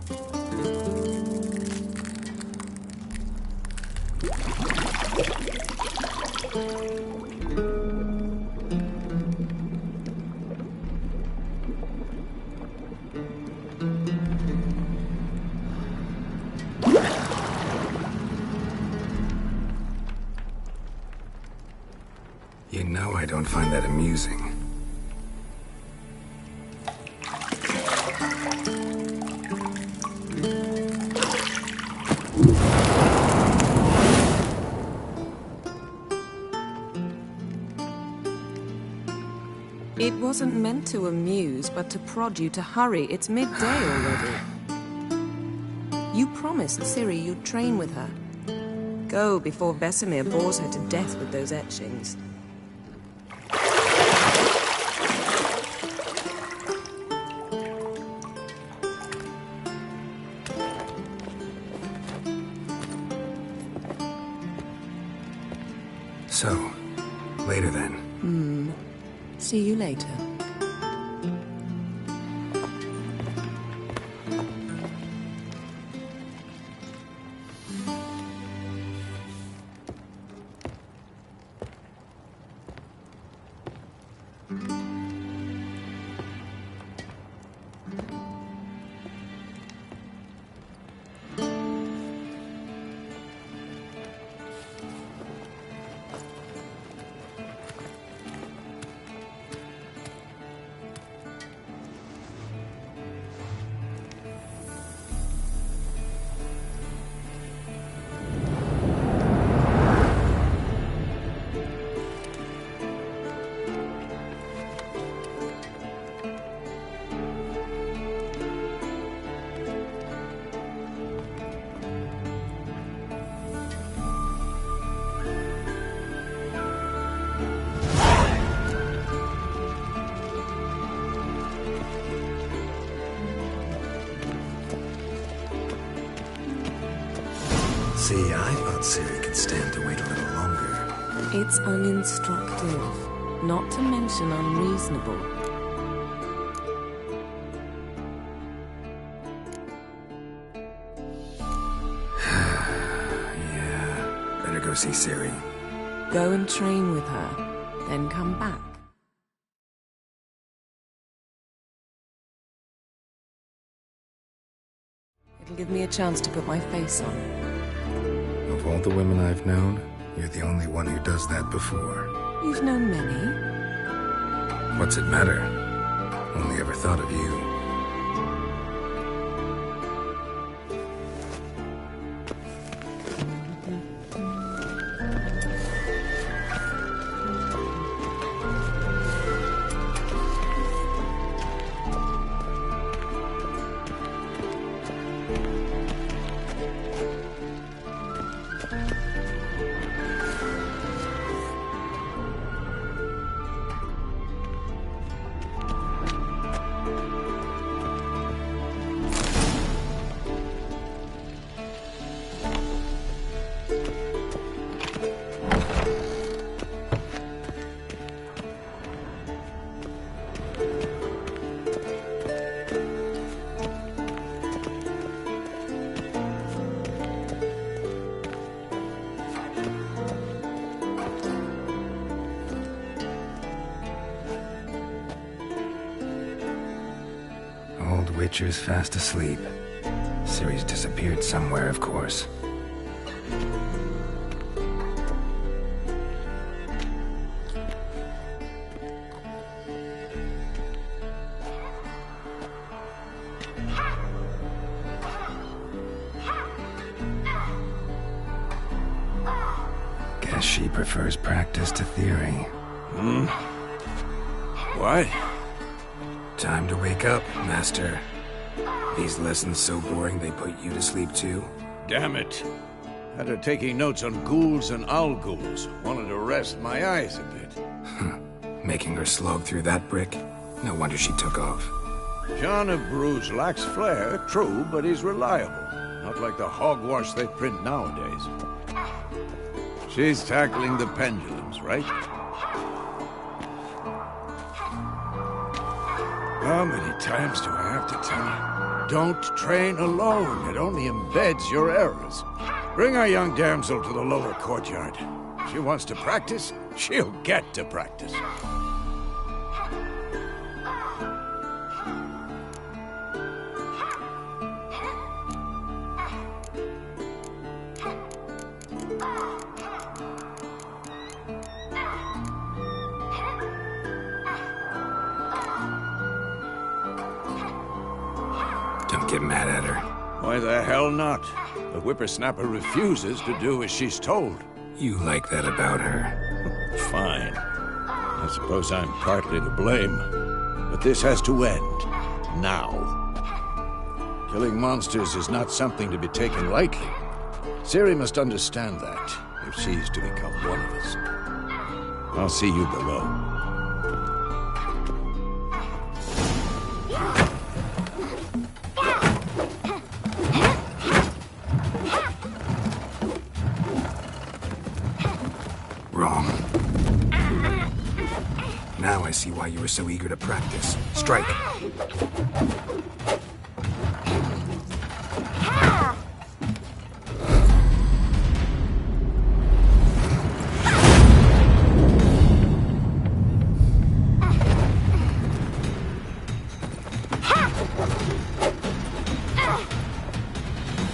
You know I don't find that amusing. It wasn't meant to amuse, but to prod you to hurry. It's midday already. You promised Ciri you'd train with her. Go before Vesemir bores her to death with those etchings. So, later then. See you later. See, I thought Ciri could stand to wait a little longer. It's uninstructive, not to mention unreasonable. Yeah, better go see Ciri. Go and train with her, then come back. It'll give me a chance to put my face on. Of all the women I've known, you're the only one who does that before. You've known many. What's it matter? Only ever thought of you. Witcher's fast asleep. Ciri's disappeared somewhere, of course. Guess she prefers practice to theory. What? Time to wake up, Master. These lessons so boring they put you to sleep too? Damn it. Had her taking notes on ghouls and owl ghouls. Wanted to rest my eyes a bit. Making her slog through that brick? No wonder she took off. John of Bruges lacks flair, true, but he's reliable. Not like the hogwash they print nowadays. She's tackling the pendulums, right? How many times do I have to tell her? Don't train alone. It only embeds your errors. Bring our young damsel to the lower courtyard. She wants to practice, she'll get to practice. Don't get mad at her. Why the hell not? The whippersnapper refuses to do as she's told. You like that about her. Fine. I suppose I'm partly to blame. But this has to end. Now. Killing monsters is not something to be taken lightly. Ciri must understand that, if she's to become one of us. I'll see you below. Wrong. Now I see why you were so eager to practice. Strike.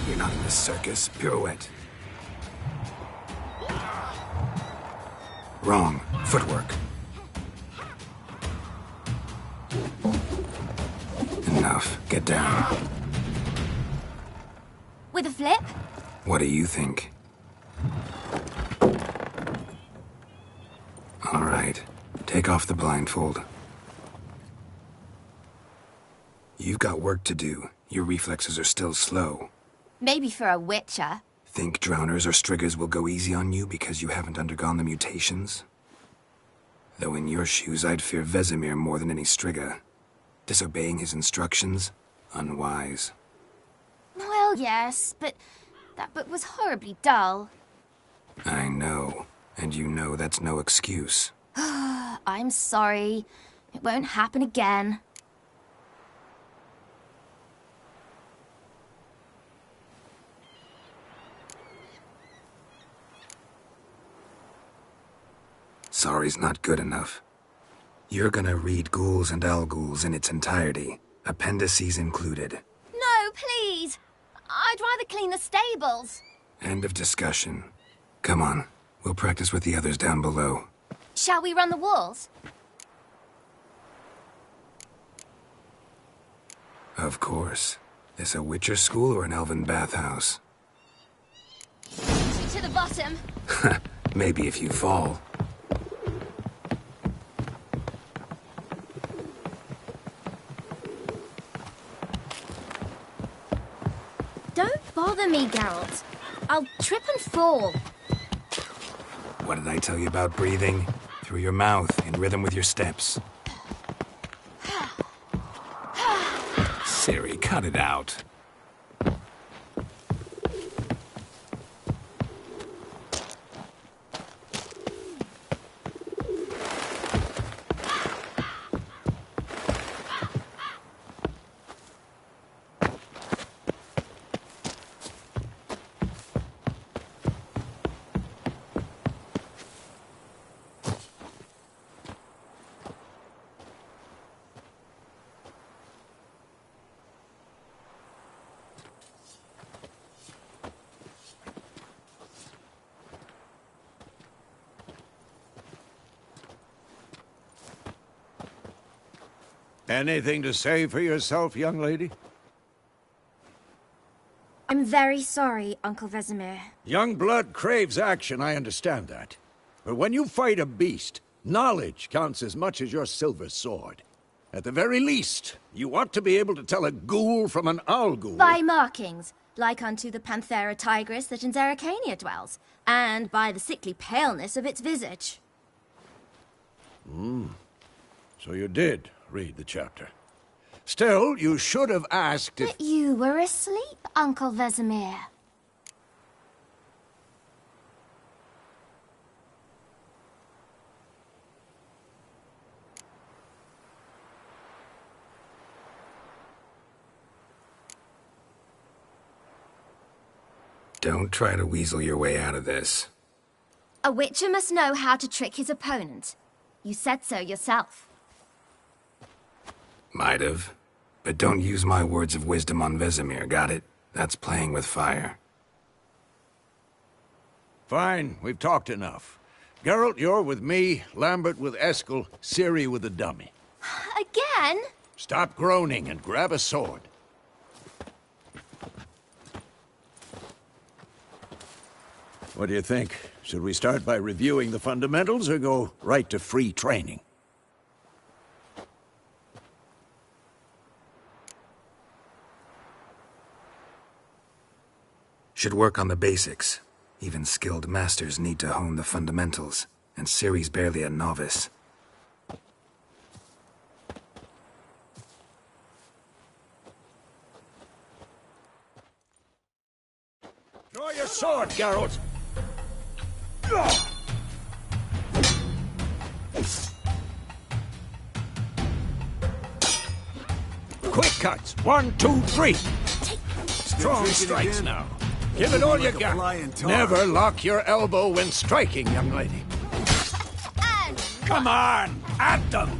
You're not in the circus. Pirouette. Wrong. Footwork. Enough. Get down. With a flip? What do you think? All right. Take off the blindfold. You've got work to do. Your reflexes are still slow. Maybe for a witcher. Think drowners or striggers will go easy on you because you haven't undergone the mutations? Though in your shoes, I'd fear Vesemir more than any strigger. Disobeying his instructions? Unwise. Well, yes, but that book was horribly dull. I know. And you know that's no excuse. I'm sorry. It won't happen again. Sorry's not good enough. You're gonna read Ghouls and Al-Ghouls in its entirety, appendices included. No, please! I'd rather clean the stables. End of discussion. Come on, we'll practice with the others down below. Shall we run the walls? Of course. This a Witcher school or an elven bathhouse? To the bottom. Maybe if you fall. Don't bother me, Geralt. I'll trip and fall. What did I tell you about breathing? Through your mouth, in rhythm with your steps. Ciri, cut it out. Anything to say for yourself, young lady? I'm very sorry, Uncle Vesemir. Young blood craves action, I understand that. But when you fight a beast, knowledge counts as much as your silver sword. At the very least, you ought to be able to tell a ghoul from an Al-Ghul. By markings, like unto the Panthera tigris that in Zerrikania dwells, and by the sickly paleness of its visage. So you did read the chapter. Still, you should have asked if... But you were asleep, Uncle Vesemir. Don't try to weasel your way out of this. A witcher must know how to trick his opponent. You said so yourself. Might have. But don't use my words of wisdom on Vesemir, got it? That's playing with fire. Fine, we've talked enough. Geralt, you're with me, Lambert with Eskel, Ciri with the dummy. Again? Stop groaning and grab a sword. What do you think? Should we start by reviewing the fundamentals or go right to free training? Should work on the basics. Even skilled masters need to hone the fundamentals, and Ciri's barely a novice. Draw your sword, Geralt! Quick cuts! 1, 2, 3! Strong strikes now. Give it all you got. Never lock your elbow when striking, young lady. Come on, at them!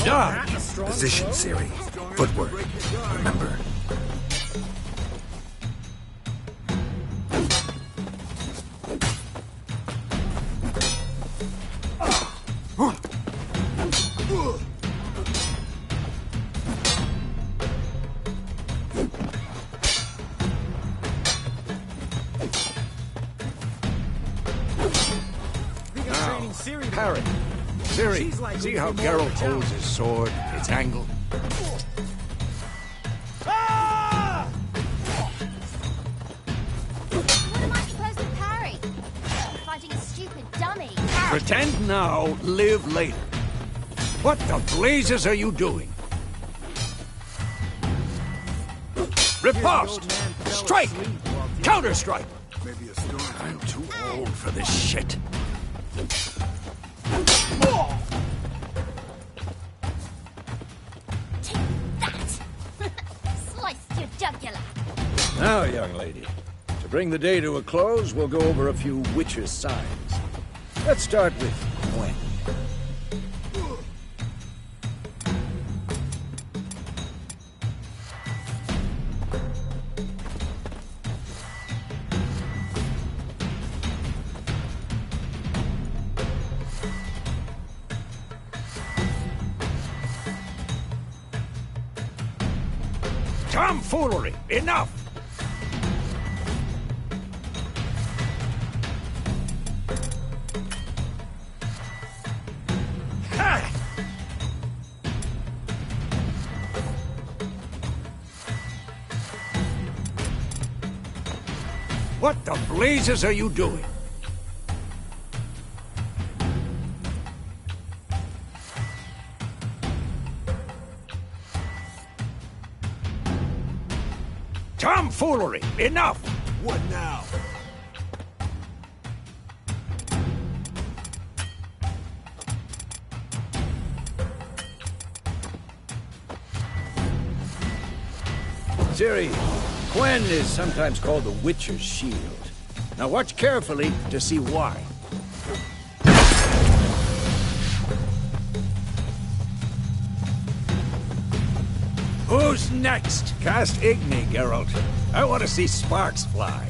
Done! Position, Ciri. Footwork. Remember. Parry. Ciri, see how Geralt holds his sword, its angle? What am I supposed to parry? Fighting a stupid dummy. Pretend now, live later. What the blazes are you doing? Riposte! Strike! Counter-strike! I'm too old for this shit. Take that! Sliced your jugular. Now, young lady, to bring the day to a close, we'll go over a few witches' signs. Let's start with Gwen. Tomfoolery! Enough! Ha! What the blazes are you doing? Tomfoolery! Enough! What now? Ciri, Gwen is sometimes called the Witcher's Shield. Now watch carefully to see why. Who's next? Cast Igni, Geralt. I want to see sparks fly.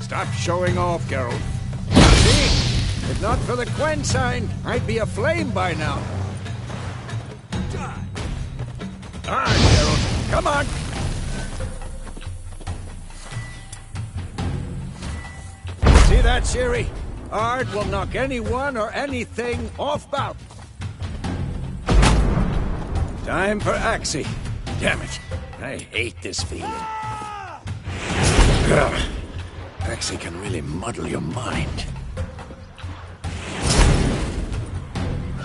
Stop showing off, Geralt. See? If not for the Gwen sign, I'd be aflame by now. Ah, Geralt, come on! See that, Ciri? Art will knock anyone or anything off balance. Time for Axii. Damn it. I hate this feeling. Ugh. Axii can really muddle your mind.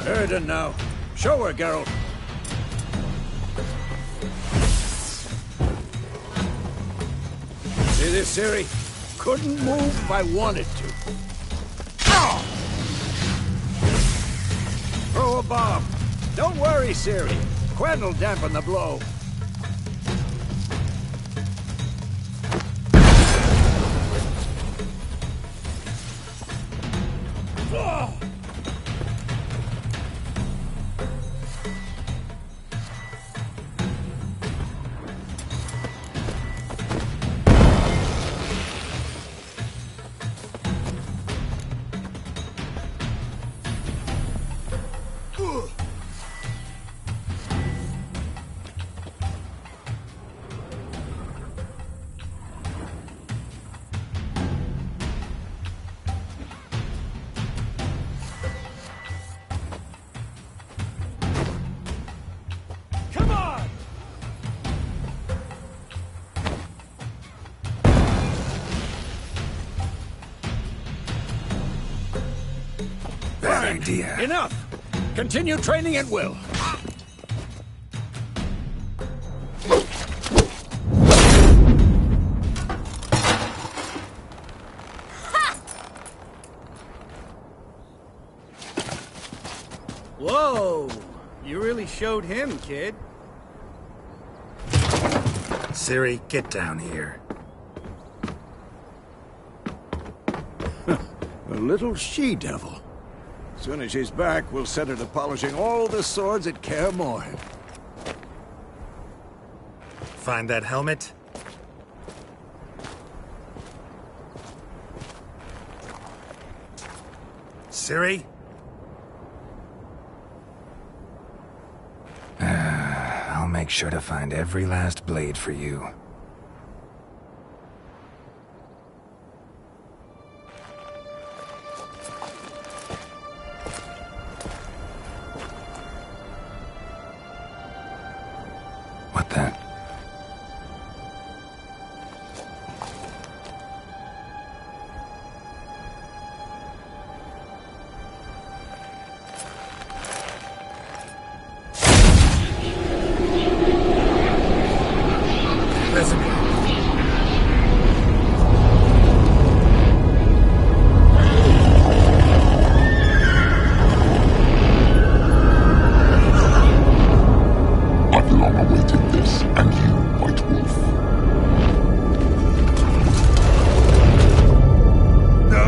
Erden now. Show her, Geralt. See this, Ciri? Couldn't move if I wanted to. Throw a bomb. Don't worry, Ciri. Quen will dampen the blow. Bad idea. Enough! Continue training at will. Whoa! You really showed him, kid. Ciri, get down here. A little she-devil. As soon as she's back, we'll set her to polishing all the swords at Kaer Morhen. Find that helmet? Ciri? I'll make sure to find every last blade for you. What then? I've long awaited this, and you, White Wolf. No!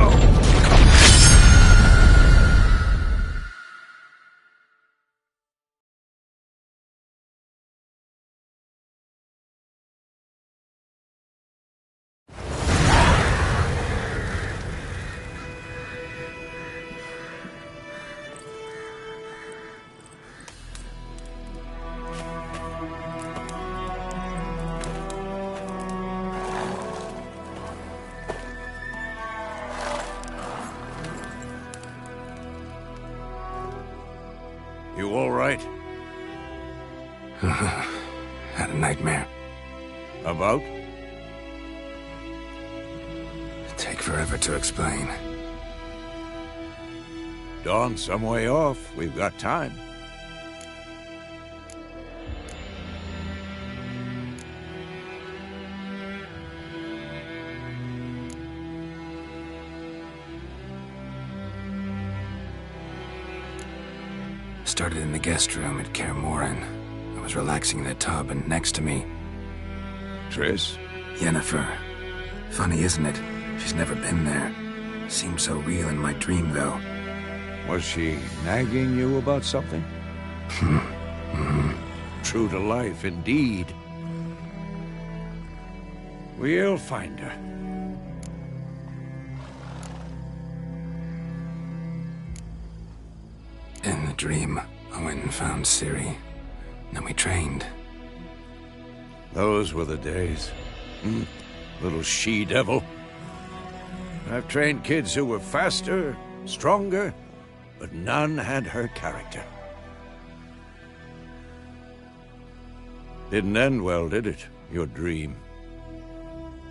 You all right? Had a nightmare. About? Take forever to explain. Dawn's some way off. We've got time. Started in the guest room at Kaer Morhen. I was relaxing in the tub, and next to me, Triss? Yennefer. Funny, isn't it? She's never been there. Seemed so real in my dream, though. Was she nagging you about something? True to life, indeed. We'll find her. In the dream, I went and found Ciri. Then we trained. Those were the days. Little she-devil. I've trained kids who were faster, stronger, but none had her character. Didn't end well, did it? Your dream?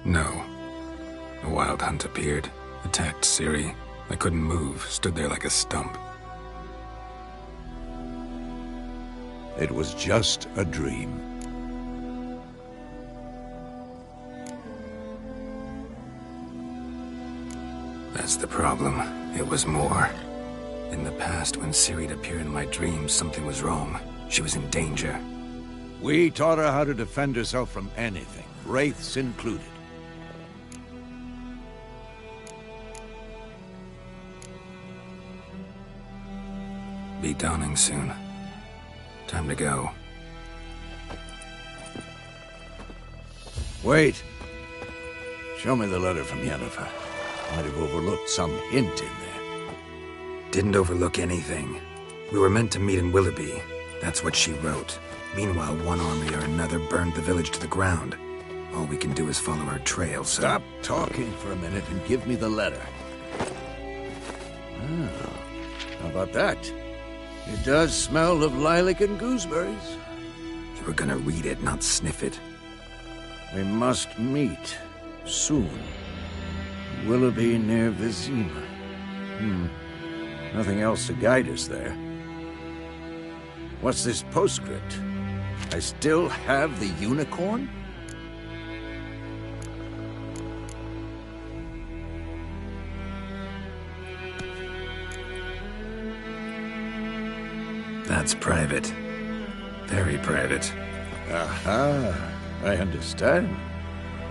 No. A wild hunt appeared, attacked Ciri. I couldn't move, stood there like a stump. It was just a dream. That's the problem. It was more. In the past, when Ciri'd appear in my dreams, something was wrong. She was in danger. We taught her how to defend herself from anything, wraiths included. Be dawning soon. Time to go. Wait. Show me the letter from Yennefer. Might have overlooked some hint in there. Didn't overlook anything. We were meant to meet in Willoughby. That's what she wrote. Meanwhile, one army or another burned the village to the ground. All we can do is follow our trail, so... Stop talking for a minute and give me the letter. Ah, how about that? It does smell of lilac and gooseberries. You were gonna read it, not sniff it. We must meet soon. Willoughby near Vizima. Nothing else to guide us there. What's this postscript? I still have the unicorn? That's private. Very private. Aha, I understand.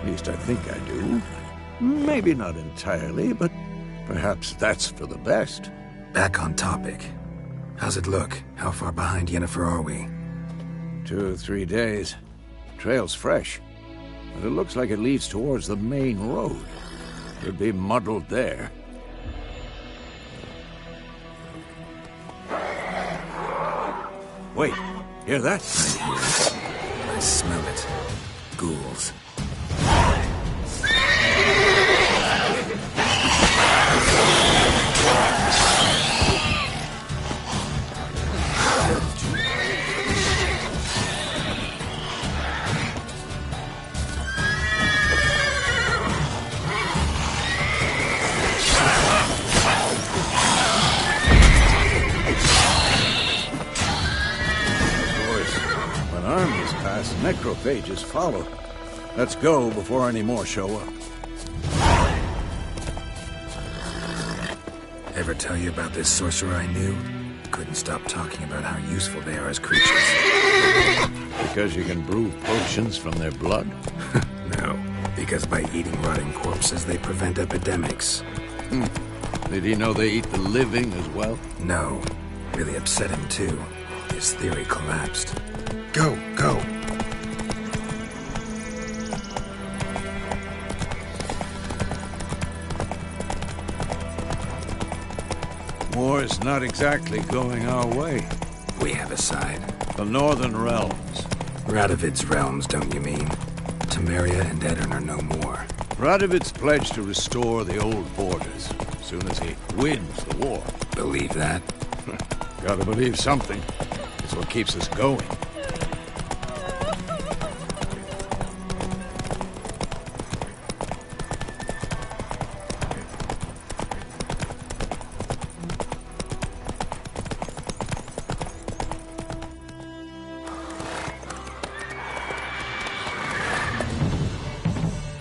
At least I think I do. Maybe not entirely, but perhaps that's for the best. Back on topic. How's it look? How far behind Yennefer are we? 2 or 3 days. Trail's fresh, but it looks like it leads towards the main road. Could be muddled there. Wait, hear that? I hear it. I smell it. Ghouls. Necrophages follow. Let's go before any more show up. Ever tell you about this sorcerer I knew? Couldn't stop talking about how useful they are as creatures. Because you can brew potions from their blood? No, because by eating rotting corpses, they prevent epidemics. Did he know they eat the living as well? No. Really upset him, too. His theory collapsed. Go, go! War's not exactly going our way. We have a side. The Northern Realms. Radovid's realms, don't you mean? Temeria and Edirn are no more. Radovid's pledged to restore the old borders as soon as he wins the war. Believe that? Gotta believe something. It's what keeps us going.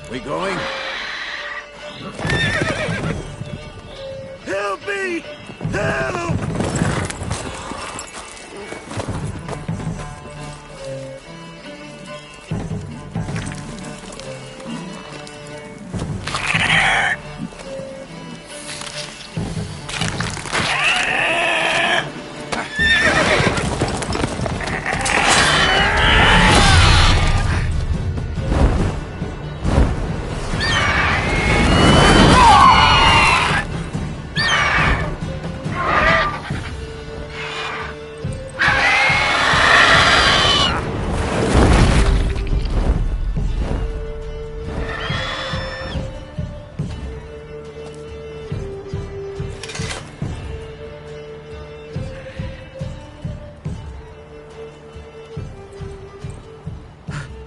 We going? Help me! Help!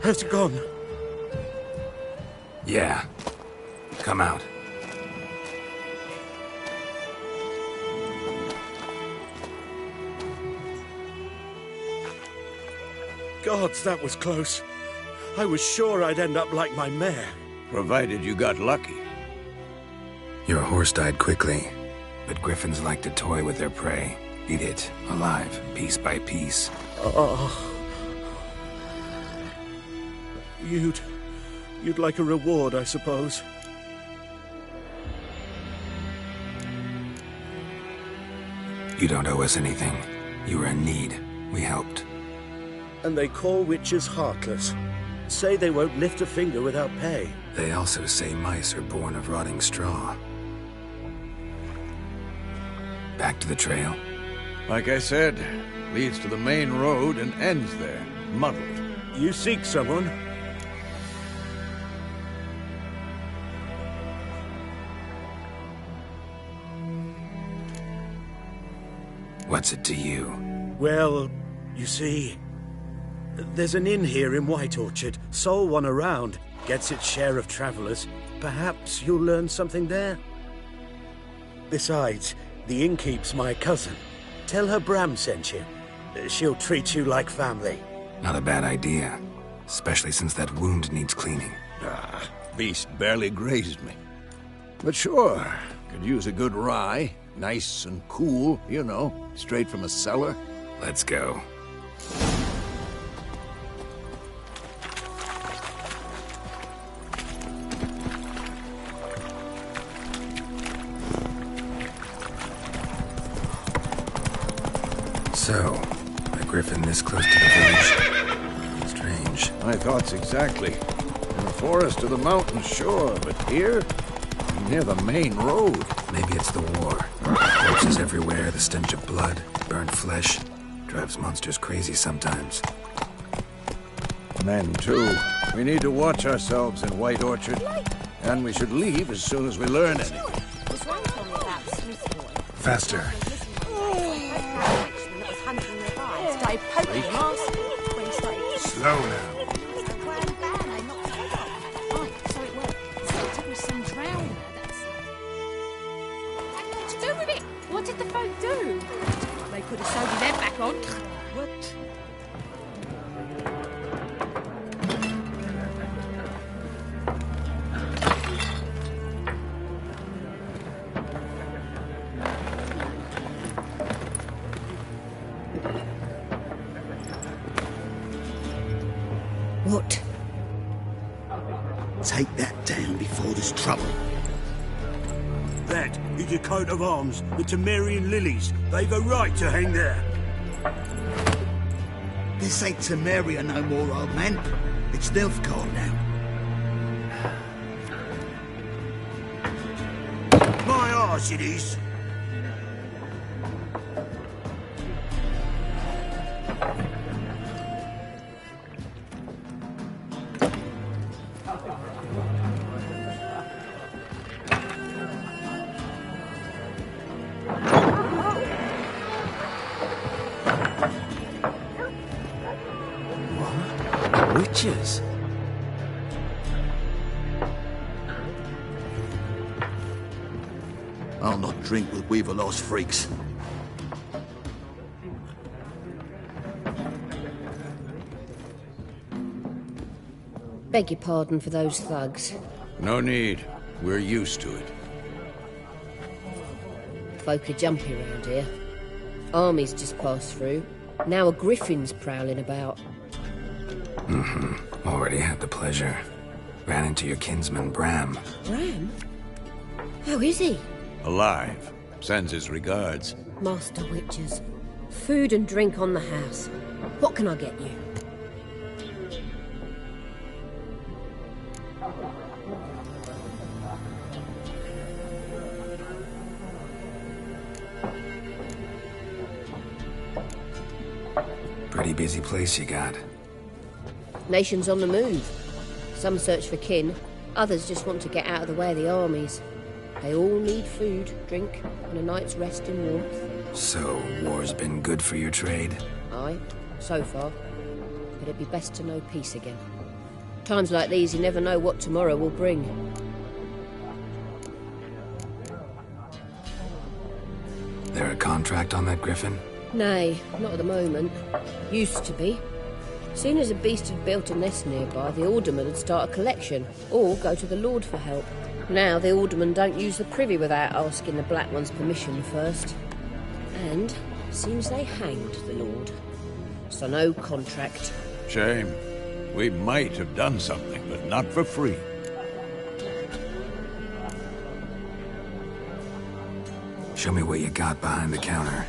Has it gone? Yeah. Come out. Gods, that was close. I was sure I'd end up like my mare. Provided you got lucky. Your horse died quickly, but griffins like to toy with their prey. Eat it, alive, piece by piece. You'd like a reward, I suppose. You don't owe us anything. You were in need. We helped. And they call witches heartless. Say they won't lift a finger without pay. They also say mice are born of rotting straw. Back to the trail. Like I said, leads to the main road and ends there, muddled. You seek someone? What's it to you? Well, you see, there's an inn here in White Orchard. Sole one around. Gets its share of travelers. Perhaps you'll learn something there? Besides, the innkeep's my cousin. Tell her Bram sent you. She'll treat you like family. Not a bad idea. Especially since that wound needs cleaning. Beast barely grazed me. But sure, could use a good rye. Nice and cool, you know, straight from a cellar. Let's go. So, a griffin this close to the village. Strange. My thoughts exactly. In the forest or the mountains, sure, but here? Near the main road. Maybe it's the war. Corpses everywhere, the stench of blood, burnt flesh. Drives monsters crazy sometimes. Men, too. We need to watch ourselves in White Orchard. And we should leave as soon as we learn anything. Faster. Slow now. What did the folk do? They could have sewed their back on. What? What? Take that down before there's trouble. That is a coat of arms, the Temerian lilies. They've a right to hang there. This ain't Temeria no more, old man. It's Nilfgaard now. My arse it is. Witches? I'll not drink with Weaverlost freaks. Beg your pardon for those thugs. No need. We're used to it. Folk are jumpy around here. Armies just passed through. Now a griffin's prowling about. Already had the pleasure. Ran into your kinsman, Bram. Bram? How is he? Alive. Sends his regards. Master Witches. Food and drink on the house. What can I get you? Pretty busy place you got. Nations on the move. Some search for kin, others just want to get out of the way of the armies. They all need food, drink, and a night's rest in warmth. So, war's been good for your trade? Aye, so far. But it'd be best to know peace again. Times like these, you never know what tomorrow will bring. There a contract on that griffin? Nay, not at the moment. Used to be. Soon as a beast had built a nest nearby, the alderman would start a collection, or go to the Lord for help. Now the aldermen don't use the privy without asking the Black One's permission first. And seems they hanged the Lord. So no contract. Shame. We might have done something, but not for free. Show me what you got behind the counter.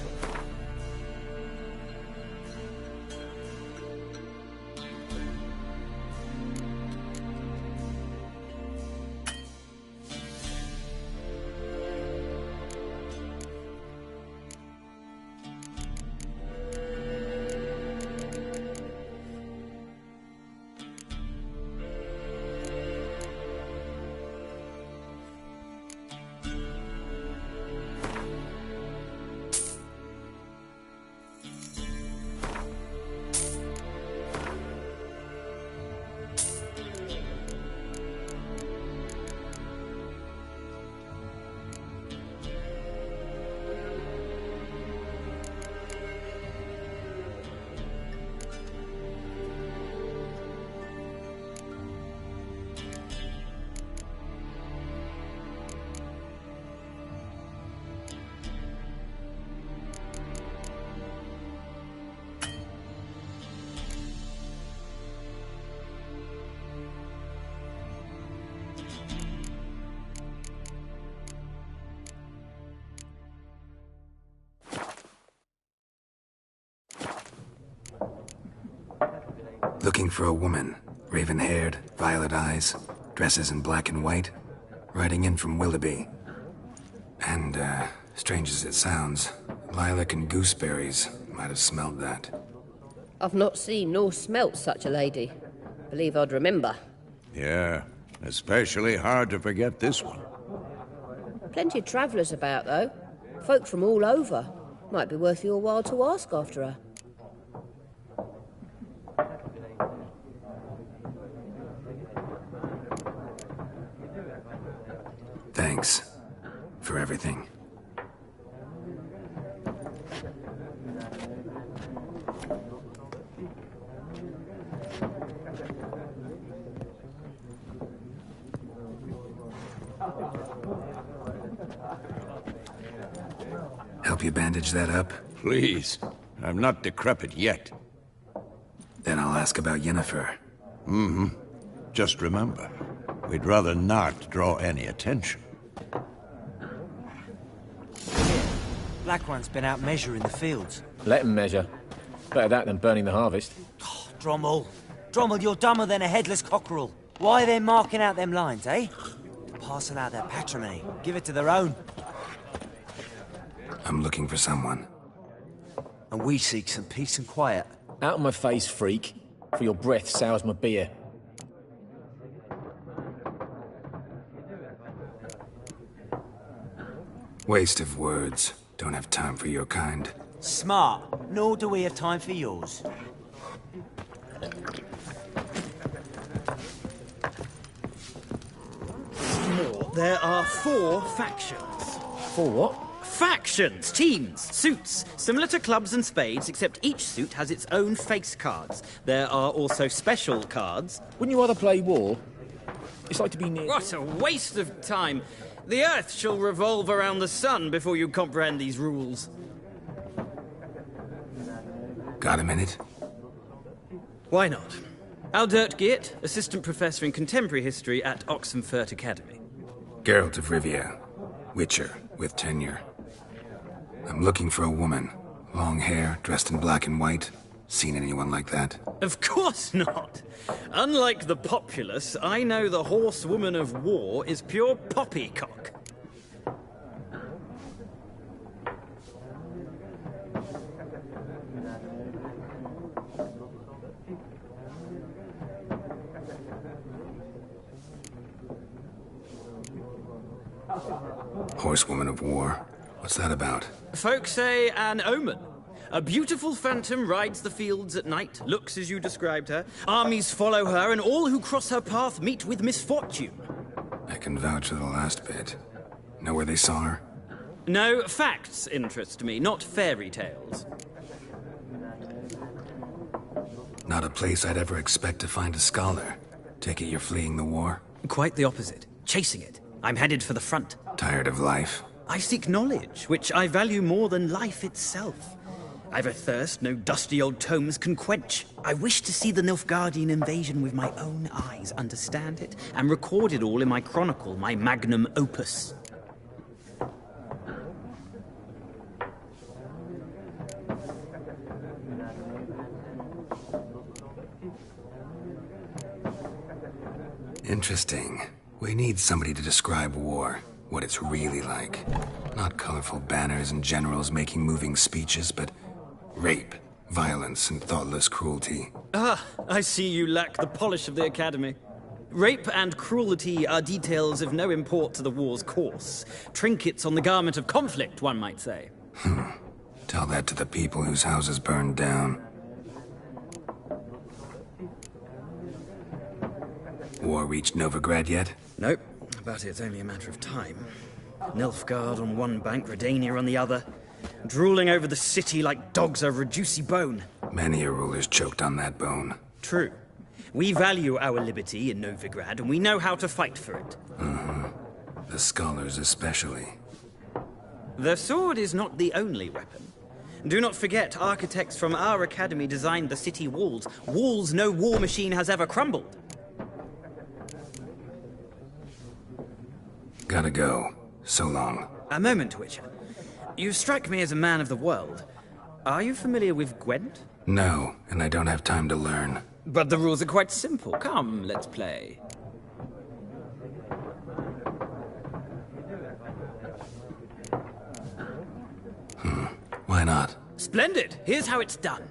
Looking for a woman. Raven-haired, violet eyes, dresses in black and white. Riding in from Willoughby. And, strange as it sounds, lilac and gooseberries might have smelled that. I've not seen nor smelt such a lady. Believe I'd remember. Yeah, especially hard to forget this one. Plenty of travellers about, though. Folk from all over. Might be worth your while to ask after her. Thanks for everything. Help you bandage that up? Please. I'm not decrepit yet. Then I'll ask about Yennefer. Mm-hmm. Just remember, we'd rather not draw any attention. Black One's been out measuring the fields. Let him measure. Better that than burning the harvest. Oh, Drommel. Drommel, you're dumber than a headless cockerel. Why are they marking out them lines, eh? Passing out their patrimony. Give it to their own. I'm looking for someone. And we seek some peace and quiet. Out of my face, freak. For your breath sours my beer. Waste of words. Don't have time for your kind. Smart. Nor do we have time for yours. There are 4 factions. 4 what? Factions, teams, suits, similar to clubs and spades, except each suit has its own face cards. There are also special cards. Wouldn't you rather play war? It's like to be near... What a waste of time! The Earth shall revolve around the sun before you comprehend these rules. Got a minute? Why not? Aldert Geert, Assistant Professor in Contemporary History at Oxenfurt Academy. Geralt of Rivia, Witcher, with tenure. I'm looking for a woman. Long hair, dressed in black and white. Seen anyone like that? Of course not! Unlike the populace, I know the horsewoman of war is pure poppycock. Horsewoman of war? What's that about? Folk say an omen. A beautiful phantom rides the fields at night, looks as you described her. Armies follow her, and all who cross her path meet with misfortune. I can vouch for the last bit. Know where they saw her? No, facts interest me, not fairy tales. Not a place I'd ever expect to find a scholar. Take it you're fleeing the war? Quite the opposite. Chasing it. I'm headed for the front. Tired of life? I seek knowledge, which I value more than life itself. I've a thirst no dusty old tomes can quench. I wish to see the Nilfgaardian invasion with my own eyes, understand it, and record it all in my chronicle, my magnum opus. Interesting. We need somebody to describe war, what it's really like. Not colorful banners and generals making moving speeches, but rape, violence, and thoughtless cruelty. Ah, I see you lack the polish of the Academy. Rape and cruelty are details of no import to the war's course. Trinkets on the garment of conflict, one might say. Tell that to the people whose houses burned down. War reached Novigrad yet? Nope, but it's only a matter of time. Nilfgaard on one bank, Redania on the other, drooling over the city like dogs over a juicy bone. Many a ruler's choked on that bone. True. We value our liberty in Novigrad, and we know how to fight for it. The scholars especially. The sword is not the only weapon. Do not forget, architects from our academy designed the city walls. Walls no war machine has ever crumbled. Gotta go. So long. A moment, Witcher. You strike me as a man of the world. Are you familiar with Gwent? No, and I don't have time to learn. But the rules are quite simple. Come, let's play. Why not? Splendid! Here's how it's done.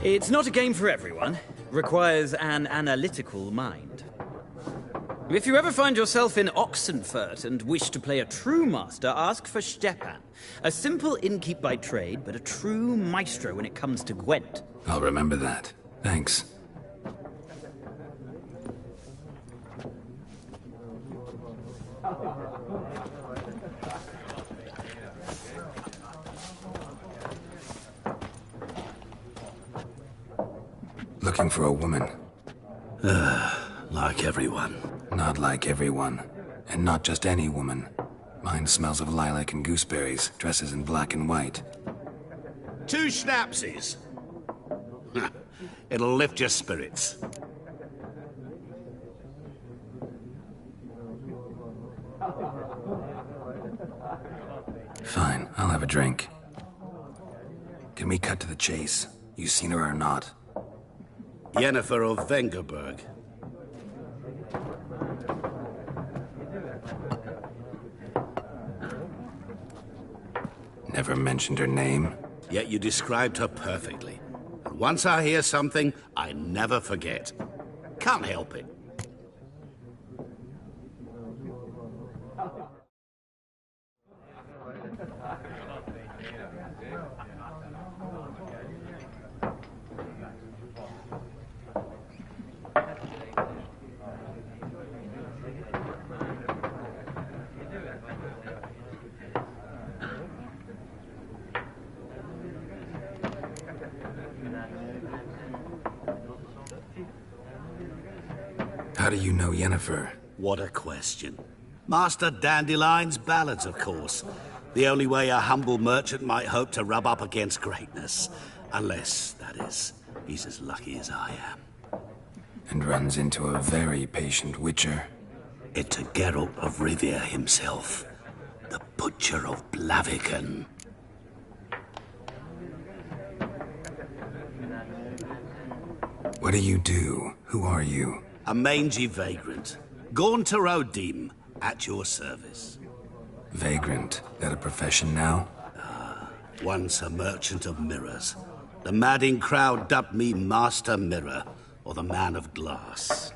It's not a game for everyone. Requires an analytical mind. If you ever find yourself in Oxenfurt and wish to play a true master, ask for Stepan. A simple innkeep by trade, but a true maestro when it comes to Gwent. I'll remember that. Thanks. Looking for a woman. Like everyone. Not like everyone. And not just any woman. Mine smells of lilac and gooseberries, dresses in black and white. 2 schnapsies. It'll lift your spirits. Fine, I'll have a drink. Can we cut to the chase? You seen her or not? Yennefer of Vengerberg. Never mentioned her name. Yet you described her perfectly. And once I hear something, I never forget. Can't help it. How do you know Yennefer? What a question. Master Dandelion's ballads, of course. The only way a humble merchant might hope to rub up against greatness. Unless, that is, he's as lucky as I am. And runs into a very patient witcher. It's Geralt of Rivia himself. The Butcher of Blaviken. What do you do? Who are you? A mangy vagrant. Gaunter O'Dim, at your service. Vagrant? That a profession now? Once a merchant of mirrors. The madding crowd dubbed me Master Mirror, or the Man of Glass.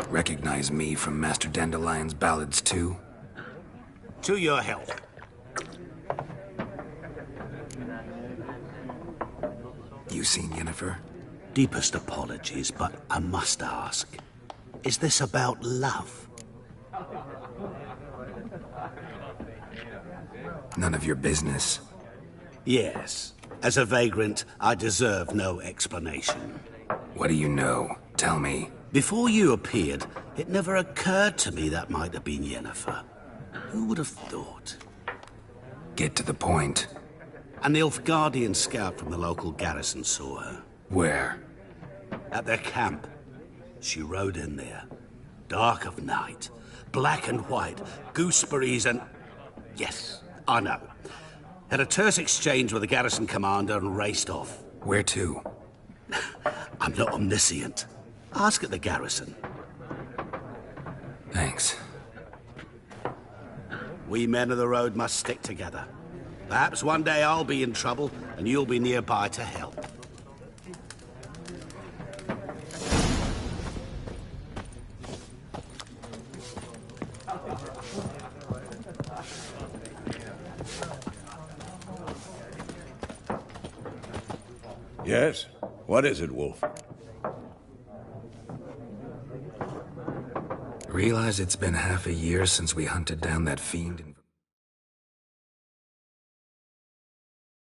Recognize me from Master Dandelion's ballads too? To your health. You seen Yennefer? Deepest apologies, but I must ask. Is this about love? None of your business. Yes. As a vagrant, I deserve no explanation. What do you know? Tell me. Before you appeared, it never occurred to me that might have been Yennefer. Who would have thought? Get to the point. An Nilfgaardian scout from the local garrison saw her. Where? At their camp. She rode in there. Dark of night. Black and white. Gooseberries and... Yes, I know. Had a terse exchange with the garrison commander and raced off. Where to? I'm not omniscient. Ask at the garrison. Thanks. We men of the road must stick together. Perhaps one day I'll be in trouble and you'll be nearby to help. Yes? What is it, Wolf? Realize it's been half a year since we hunted down that fiend in